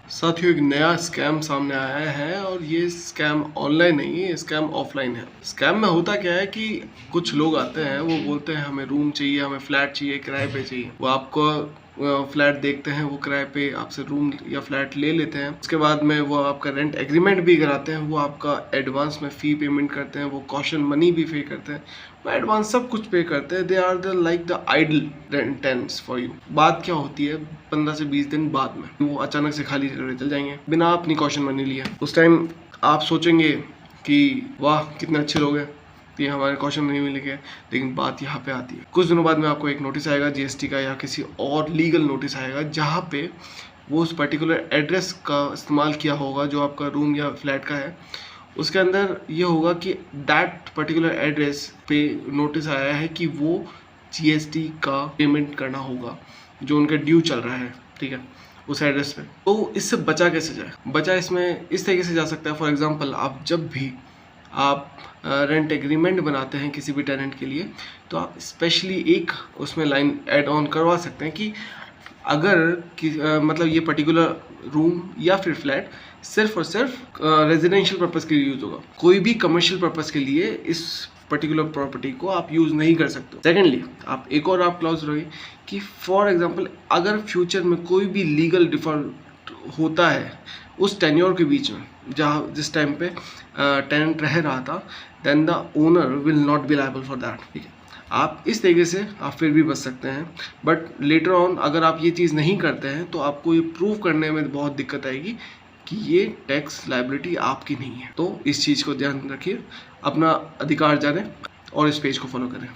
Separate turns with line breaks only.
साथियों, एक नया स्कैम सामने आया है और ये स्कैम ऑनलाइन नहीं है, ये स्कैम ऑफलाइन है। स्कैम में होता क्या है कि कुछ लोग आते हैं, वो बोलते हैं हमें रूम चाहिए, हमें फ्लैट चाहिए, किराए पे चाहिए। वो आपको फ्लैट देखते हैं, वो किराए पे आपसे रूम या फ्लैट ले लेते हैं। उसके बाद में वो आपका रेंट एग्रीमेंट भी कराते हैं, वो आपका एडवांस में फ़ी पेमेंट करते हैं, वो कॉशन मनी भी पे करते हैं, वो एडवांस सब कुछ पे करते हैं। They are the like the idol रेंटेंट्स फॉर यू। बात क्या होती है, 15 से 20 दिन बाद में वो अचानक से खाली चल जाएंगे बिना अपनी कॉशन मनी लिए। उस टाइम आप सोचेंगे कि वाह कितने अच्छे लोग हैं, ये हमारे क्वेश्चन नहीं मिलेंगे। लेकिन बात यहाँ पे आती है, कुछ दिनों बाद में आपको एक नोटिस आएगा जीएसटी का या किसी और लीगल नोटिस आएगा, जहाँ पे वो उस पर्टिकुलर एड्रेस का इस्तेमाल किया होगा जो आपका रूम या फ्लैट का है। उसके अंदर ये होगा कि दैट पर्टिकुलर एड्रेस पे नोटिस आया है कि वो जीएसटी का पेमेंट करना होगा जो उनका ड्यू चल रहा है, ठीक है, उस एड्रेस पे। तो इससे बचा कैसे जाए? बचा इसमें इस तरीके से जा सकता है। फॉर एग्जांपल, आप जब भी आप रेंट एग्रीमेंट बनाते हैं किसी भी टेनेंट के लिए, तो आप स्पेशली एक उसमें लाइन ऐड ऑन करवा सकते हैं कि अगर मतलब ये पर्टिकुलर रूम या फिर फ्लैट सिर्फ और सिर्फ रेजिडेंशियल पर्पज़ के लिए यूज़ होगा, कोई भी कमर्शियल पर्पज़ के लिए इस पर्टिकुलर प्रॉपर्टी को आप यूज़ नहीं कर सकते। सेकेंडली, आप एक और आप क्लॉज रहे कि फॉर एग्जांपल अगर फ्यूचर में कोई भी लीगल डिफॉल्ट होता है उस टेन्योर के बीच में, जहाँ जिस टाइम पे टेनेंट रह रहा था, then the owner will not be liable for that, ठीक है। आप इस तरीके से आप फिर भी बच सकते हैं। बट लेटर ऑन अगर आप ये चीज़ नहीं करते हैं तो आपको ये प्रूव करने में बहुत दिक्कत आएगी कि ये टैक्स लायबिलिटी आपकी नहीं है। तो इस चीज़ को ध्यान रखिए, अपना अधिकार जानें और इस पेज को फॉलो करें।